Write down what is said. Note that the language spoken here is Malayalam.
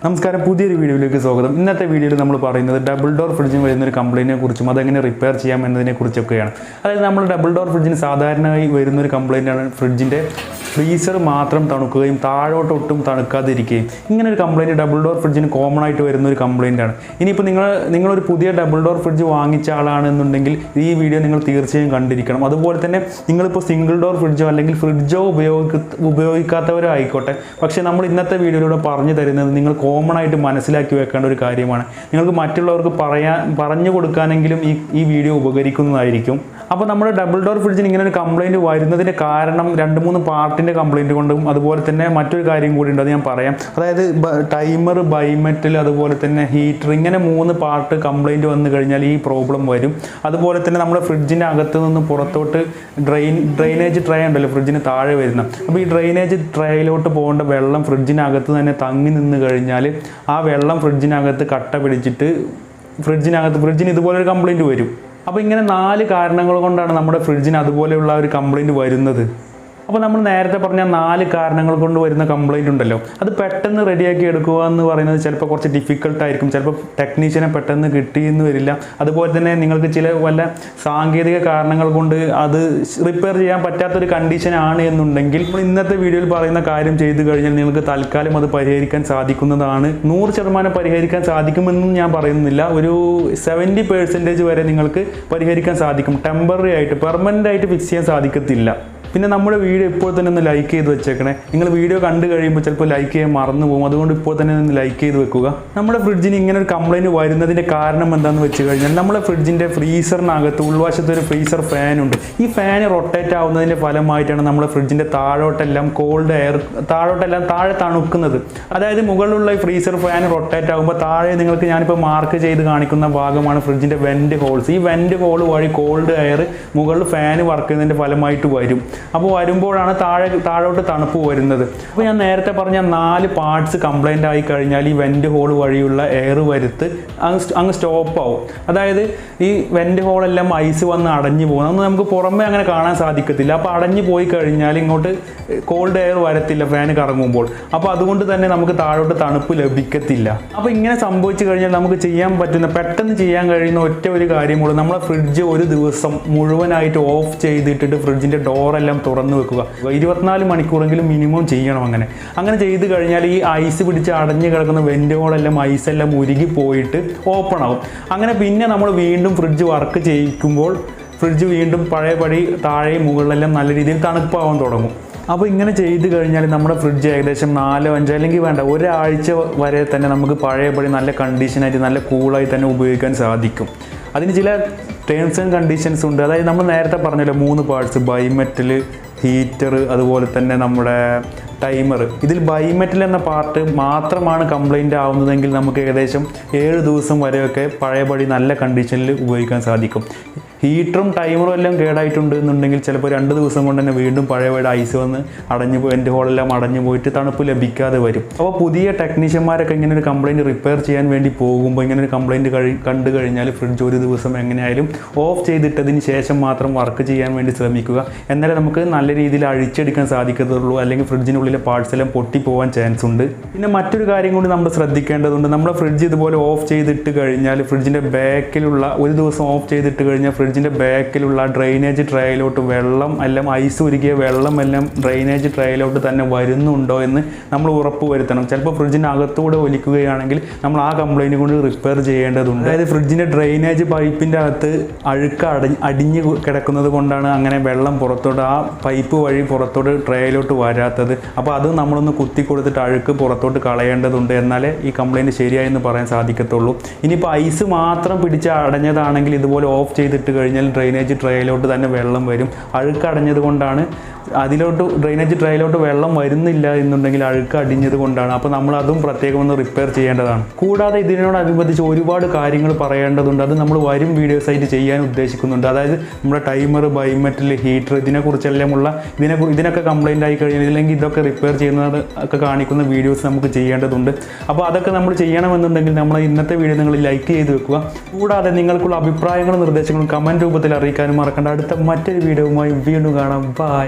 നമസ്കാരം, പുതിയൊരു വീഡിയോയിലേക്ക് സ്വാഗതം. ഇന്നത്തെ വീഡിയോയിൽ നമ്മൾ പറയുന്നത് ഡബിൾ ഡോർ ഫ്രിഡ്ജിന് വരുന്ന ഒരു കംപ്ലൈൻറ്റിനെ കുറിച്ചും അതെങ്ങനെ റിപ്പയർ ചെയ്യാം എന്നതിനെ കുറിച്ചൊക്കെയാണ്. അതായത് നമ്മൾ ഡബിൾ ഡോർ ഫ്രിഡ്ജിന് സാധാരണയായി വരുന്നൊരു കംപ്ലൈൻറ്റാണ് ഫ്രിഡ്ജിൻ്റെ ഫ്രീസർ മാത്രം തണുക്കുകയും താഴോട്ടൊട്ടും തണുക്കാതിരിക്കുകയും. ഇങ്ങനെ ഒരു കംപ്ലൈൻറ്റ് ഡബിൾ ഡോർ ഫ്രിഡ്ജിന് കോമൺ ആയിട്ട് വരുന്ന ഒരു കംപ്ലൈൻറ്റാണ്. ഇനിയിപ്പോൾ നിങ്ങളൊരു പുതിയ ഡബിൾ ഡോർ ഫ്രിഡ്ജ് വാങ്ങിച്ച ആളാണെന്നുണ്ടെങ്കിൽ ഈ വീഡിയോ നിങ്ങൾ തീർച്ചയായും കണ്ടിരിക്കണം. അതുപോലെ തന്നെ നിങ്ങളിപ്പോൾ സിംഗിൾ ഡോർ ഫ്രിഡ്ജോ അല്ലെങ്കിൽ ഫ്രിഡ്ജോ ഉപയോഗിക്കാത്തവരോ ആയിക്കോട്ടെ, പക്ഷേ നമ്മൾ ഇന്നത്തെ വീഡിയോയിലൂടെ പറഞ്ഞു തരുന്നത് നിങ്ങൾ കോമൺ ആയിട്ട് മനസ്സിലാക്കി വെക്കേണ്ട ഒരു കാര്യമാണ്. നിങ്ങൾക്ക് മറ്റുള്ളവർക്ക് പറഞ്ഞു കൊടുക്കാനെങ്കിലും ഈ വീഡിയോ ഉപകരിക്കുന്നതായിരിക്കും. അപ്പോൾ നമ്മുടെ ഡബിൾ ഡോർ ഫ്രിഡ്ജിന് ഇങ്ങനെ ഒരു കംപ്ലൈൻറ്റ് വരുന്നതിൻ്റെ കാരണം 2-3 പാർട്ടിൻ്റെ കംപ്ലൈൻറ്റ് കൊണ്ടും അതുപോലെ തന്നെ മറ്റൊരു കാര്യം കൂടി ഉണ്ട്, അത് ഞാൻ പറയാം. അതായത് ടൈമർ, ബൈമെറ്റൽ, അതുപോലെ തന്നെ ഹീറ്റർ, ഇങ്ങനെ 3 പാർട്ട് കംപ്ലൈൻറ്റ് വന്നു കഴിഞ്ഞാൽ ഈ പ്രോബ്ലം വരും. അതുപോലെ തന്നെ നമ്മുടെ ഫ്രിഡ്ജിൻ്റെ അകത്ത് നിന്ന് പുറത്തോട്ട് ഡ്രെയിനേജ് ട്രേ ഉണ്ടല്ലോ ഫ്രിഡ്ജിന് താഴെ വരുന്ന, അപ്പോൾ ഈ ഡ്രെയിനേജ് ട്രേയിലോട്ട് പോകേണ്ട വെള്ളം ഫ്രിഡ്ജിനകത്ത് തന്നെ തങ്ങി നിന്ന് കഴിഞ്ഞാൽ ആ വെള്ളം ഫ്രിഡ്ജിനകത്ത് കട്ട പിടിച്ചിട്ട് ഫ്രിഡ്ജിന് ഇതുപോലൊരു കംപ്ലൈൻറ്റ് വരും. അപ്പോൾ ഇങ്ങനെ 4 കാരണങ്ങൾ കൊണ്ടാണ് നമ്മുടെ ഫ്രിഡ്ജിന് അതുപോലെയുള്ള ഒരു കംപ്ലൈൻറ്റ് വരുന്നത്. അപ്പോൾ നമ്മൾ നേരത്തെ പറഞ്ഞ 4 കാരണങ്ങൾ കൊണ്ട് വരുന്ന കംപ്ലൈൻറ്റ് ഉണ്ടല്ലോ, അത് പെട്ടെന്ന് റെഡിയാക്കി എടുക്കുക എന്ന് പറയുന്നത് ചിലപ്പോൾ കുറച്ച് ഡിഫിക്കൽട്ടായിരിക്കും. ചിലപ്പോൾ ടെക്നീഷ്യനെ പെട്ടെന്ന് കിട്ടിയെന്ന് വരില്ല. അതുപോലെ തന്നെ നിങ്ങൾക്ക് വല്ല സാങ്കേതിക കാരണങ്ങൾ കൊണ്ട് അത് റിപ്പയർ ചെയ്യാൻ പറ്റാത്തൊരു കണ്ടീഷനാണ് എന്നുണ്ടെങ്കിൽ നമ്മൾ ഇന്നത്തെ വീഡിയോയിൽ പറയുന്ന കാര്യം ചെയ്തു കഴിഞ്ഞാൽ നിങ്ങൾക്ക് തൽക്കാലം അത് പരിഹരിക്കാൻ സാധിക്കുന്നതാണ്. 100% പരിഹരിക്കാൻ സാധിക്കുമെന്നും ഞാൻ പറയുന്നില്ല. ഒരു 70% വരെ നിങ്ങൾക്ക് പരിഹരിക്കാൻ സാധിക്കും. ടെമ്പററി ആയിട്ട്, പെർമനൻ്റ് ആയിട്ട് ഫിക്സ് ചെയ്യാൻ സാധിക്കത്തില്ല. പിന്നെ നമ്മുടെ വീഡിയോ ഇപ്പോൾ തന്നെ ഒന്ന് ലൈക്ക് ചെയ്ത് വെച്ചേക്കണേ. നിങ്ങൾ വീഡിയോ കണ്ടു കഴിയുമ്പോൾ ചിലപ്പോൾ ലൈക്ക് ചെയ്യാൻ മറന്നു പോകും. അതുകൊണ്ട് ഇപ്പോൾ തന്നെ ഒന്ന് ലൈക്ക് ചെയ്ത് വെക്കുക. നമ്മുടെ ഫ്രിഡ്ജിന് ഇങ്ങനെ ഒരു കംപ്ലൈൻറ്റ് വരുന്നതിൻ്റെ കാരണം എന്താണെന്ന് വെച്ച് കഴിഞ്ഞാൽ നമ്മുടെ ഫ്രിഡ്ജിൻ്റെ ഫ്രീസറിനകത്ത് ഉൾവശത്ത് ഒരു ഫ്രീസർ ഫാനുണ്ട്. ഈ ഫാൻ റൊട്ടേറ്റ് ആവുന്നതിൻ്റെ ഫലമായിട്ടാണ് നമ്മുടെ ഫ്രിഡ്ജിൻ്റെ താഴോട്ടെല്ലാം താഴെ തണുക്കുന്നത്. അതായത് മുകളിലുള്ള ഈ ഫ്രീസർ ഫാൻ റൊട്ടേറ്റ് ആകുമ്പോൾ താഴെ നിങ്ങൾക്ക് ഞാനിപ്പോൾ മാർക്ക് ചെയ്ത് കാണിക്കുന്ന ഭാഗമാണ് ഫ്രിഡ്ജിൻ്റെ വെൻറ്റ് ഹോൾസ്. ഈ വെൻറ്റ് ഹോൾ വഴി കോൾഡ് എയർ മുകളിൽ ഫാൻ വർക്ക് ചെയ്യുന്നതിൻ്റെ ഫലമായിട്ട് വരും. അപ്പോൾ വരുമ്പോഴാണ് താഴോട്ട് തണുപ്പ് വരുന്നത്. അപ്പോൾ ഞാൻ നേരത്തെ പറഞ്ഞ 4 പാർട്സ് കംപ്ലൈൻ്റ് ആയി കഴിഞ്ഞാൽ ഈ വെൻറ്റ് ഹോൾ വഴിയുള്ള എയർ വരുത്ത് അങ്ങ് സ്റ്റോപ്പ് ആവും. അതായത് ഈ വെൻറ്റ് ഹോളെല്ലാം ഐസ് വന്ന് അടഞ്ഞു പോകും. അതൊന്നും നമുക്ക് പുറമേ അങ്ങനെ കാണാൻ സാധിക്കത്തില്ല. അപ്പോൾ അടഞ്ഞു പോയി കഴിഞ്ഞാൽ ഇങ്ങോട്ട് കോൾഡ് എയർ വരത്തില്ല ഫാൻ കറങ്ങുമ്പോൾ. അപ്പോൾ അതുകൊണ്ട് തന്നെ നമുക്ക് താഴോട്ട് തണുപ്പ് ലഭിക്കത്തില്ല. അപ്പോൾ ഇങ്ങനെ സംഭവിച്ചു കഴിഞ്ഞാൽ നമുക്ക് പെട്ടെന്ന് ചെയ്യാൻ കഴിയുന്ന ഒരു കാര്യമുള്ളൂ. നമ്മളെ ഫ്രിഡ്ജ് ഒരു ദിവസം മുഴുവനായിട്ട് ഓഫ് ചെയ്തിട്ടിട്ട് ഫ്രിഡ്ജിൻ്റെ ഡോറെല്ലാം തുറന്നു വെക്കുക. 24 മണിക്കൂറെങ്കിലും മിനിമം ചെയ്യണം. അങ്ങനെ ചെയ്ത് കഴിഞ്ഞാൽ ഈ ഐസ് പിടിച്ച് അടഞ്ഞു കിടക്കുന്ന വെൻറ്റുകളെല്ലാം ഐസെല്ലാം ഉരുകി പോയിട്ട് ഓപ്പൺ ആവും. അങ്ങനെ പിന്നെ നമ്മൾ വീണ്ടും ഫ്രിഡ്ജ് വർക്ക് ചെയ്യിക്കുമ്പോൾ ഫ്രിഡ്ജ് വീണ്ടും പഴയപടി താഴെയും മുകളിലെല്ലാം നല്ല രീതിയിൽ തണുപ്പാവാൻ തുടങ്ങും. അപ്പോൾ ഇങ്ങനെ ചെയ്ത് കഴിഞ്ഞാൽ നമ്മുടെ ഫ്രിഡ്ജ് ഏകദേശം 4-5 അല്ലെങ്കിൽ വേണ്ട ഒരാഴ്ച വരെ തന്നെ നമുക്ക് പഴയപടി നല്ല കണ്ടീഷനായിട്ട് നല്ല കൂളായി തന്നെ ഉപയോഗിക്കാൻ സാധിക്കും. അതിന് ചില ടേംസ് ആൻഡ് കണ്ടീഷൻസ് ഉണ്ട്. അതായത് നമ്മൾ നേരത്തെ പറഞ്ഞല്ലോ 3 പാർട്സ്, ബൈമെറ്റൽ, ഹീറ്റർ, അതുപോലെ തന്നെ നമ്മുടെ ടൈമർ. ഇതിൽ ബൈമെറ്റൽ എന്ന പാർട്ട് മാത്രമാണ് കംപ്ലൈൻ്റ് ആവുന്നതെങ്കിൽ നമുക്ക് ഏകദേശം 7 ദിവസം വരെയൊക്കെ പഴയപടി നല്ല കണ്ടീഷനിൽ ഉപയോഗിക്കാൻ സാധിക്കും. ഹീറ്ററും ടൈമറും എല്ലാം കേടായിട്ടുണ്ട് എന്നുണ്ടെങ്കിൽ ചിലപ്പോൾ 2 ദിവസം കൊണ്ട് തന്നെ വീണ്ടും പഴയപടി ഐസ് വന്ന് വെൻറ്റ് ഹോളെല്ലാം അടഞ്ഞു പോയിട്ട് തണുപ്പ് ലഭിക്കാതെ വരും. അപ്പോൾ പുതിയ ടെക്നീഷ്യന്മാരൊക്കെ ഇങ്ങനെ ഒരു കംപ്ലൈൻറ്റ് റിപ്പയർ ചെയ്യാൻ വേണ്ടി പോകുമ്പോൾ ഇങ്ങനെ ഒരു കംപ്ലൈൻറ്റ് കണ്ടു കഴിഞ്ഞാൽ ഫ്രിഡ്ജ് ഒരു ദിവസം എങ്ങനെയായാലും ഓഫ് ചെയ്തിട്ടതിന് ശേഷം മാത്രം വർക്ക് ചെയ്യാൻ വേണ്ടി ശ്രമിക്കുക. എന്നാലേ നമുക്ക് നല്ല രീതിയിൽ അഴിച്ചെടുക്കാൻ സാധിക്കത്തുള്ളൂ. അല്ലെങ്കിൽ ഫ്രിഡ്ജിനുള്ളിലെ പാർട്സ് എല്ലാം പൊട്ടിപ്പോകാൻ ചാൻസ് ഉണ്ട്. പിന്നെ മറ്റൊരു കാര്യം കൂടി നമ്മൾ ശ്രദ്ധിക്കേണ്ടതുണ്ട്. നമ്മുടെ ഫ്രിഡ്ജ് ഇതുപോലെ ഓഫ് ചെയ്തിട്ട് കഴിഞ്ഞാൽ ഫ്രിഡ്ജിൻ്റെ ബാക്കിലുള്ള ഒരു ദിവസം ഓഫ് ചെയ്തിട്ട് കഴിഞ്ഞാൽ ഫ്രിഡ്ജിൻ്റെ ബാക്കിലുള്ള ഡ്രെയിനേജ് ട്രേയിലോട്ട് ഐസ് ഉരുകിയ വെള്ളമെല്ലാം ഡ്രെയിനേജ് ട്രേയിലോട്ട് തന്നെ വരുന്നുണ്ടോ എന്ന് നമ്മൾ ഉറപ്പ് വരുത്തണം. ചിലപ്പോൾ ഫ്രിഡ്ജിൻ്റെ അകത്തൂടെ ഒലിക്കുകയാണെങ്കിൽ നമ്മൾ ആ കംപ്ലൈൻറ്റ് കൊണ്ട് റിപ്പയർ ചെയ്യേണ്ടതുണ്ട്. അതായത് ഫ്രിഡ്ജിൻ്റെ ഡ്രെയിനേജ് പൈപ്പിൻ്റെ അകത്ത് അടിഞ്ഞ് കിടക്കുന്നത് കൊണ്ടാണ് അങ്ങനെ വെള്ളം പുറത്തോട്ട് ആ പൈപ്പ് വഴി പുറത്തോട്ട് ട്രേയിലോട്ട് വരാത്തത്. അപ്പോൾ അത് നമ്മളൊന്ന് കുത്തി കൊടുത്തിട്ട് അഴുക്ക് പുറത്തോട്ട് കളയേണ്ടതുണ്ട്. എന്നാലേ ഈ കംപ്ലൈൻറ്റ് ശരിയായെന്ന് പറയാൻ സാധിക്കത്തുള്ളൂ. ഇനിയിപ്പോൾ ഐസ് മാത്രം പിടിച്ച് അടഞ്ഞതാണെങ്കിൽ ഇതുപോലെ ഓഫ് ചെയ്തിട്ട് കഴിഞ്ഞാൽ ഡ്രെയിനേജ് ട്രേയിലോട്ട് തന്നെ വെള്ളം വരും. അഴുക്കടഞ്ഞത് കൊണ്ടാണ് ഡ്രെയിനേജ് ട്രേയിലോട്ട് വെള്ളം വരുന്നില്ല എന്നുണ്ടെങ്കിൽ അഴുക്ക് അടിഞ്ഞത് കൊണ്ടാണ്. അപ്പോൾ നമ്മൾ അതും പ്രത്യേകം ഒന്ന് റിപ്പയർ ചെയ്യേണ്ടതാണ്. കൂടാതെ ഇതിനോടനുബന്ധിച്ച് ഒരുപാട് കാര്യങ്ങൾ പറയേണ്ടതുണ്ട്. അത് നമ്മൾ വരും വീഡിയോസായിട്ട് ചെയ്യാൻ ഉദ്ദേശിക്കുന്നുണ്ട്. അതായത് നമ്മുടെ ടൈമർ, ബൈമെറ്റൽ, ഹീറ്റർ ഇതിനൊക്കെ കംപ്ലൈൻ്റ് ആയി കഴിഞ്ഞാൽ ഇല്ലെങ്കിൽ ഇതൊക്കെ റിപ്പയർ ചെയ്യുന്നത് ഒക്കെ കാണിക്കുന്ന വീഡിയോസ് നമുക്ക് ചെയ്യേണ്ടതുണ്ട്. അപ്പോൾ അതൊക്കെ നമ്മൾ ചെയ്യണമെന്നുണ്ടെങ്കിൽ നമ്മൾ ഇന്നത്തെ വീഡിയോ നിങ്ങൾ ലൈക്ക് ചെയ്ത് വെക്കുക. കൂടാതെ നിങ്ങൾക്കുള്ള അഭിപ്രായങ്ങളും നിർദ്ദേശങ്ങളും കമൻറ്റ് രൂപത്തിൽ അറിയിക്കാനും മറക്കണ്ട. അടുത്ത മറ്റൊരു വീഡിയോയുമായി വീണ്ടും കാണാം. ബൈ.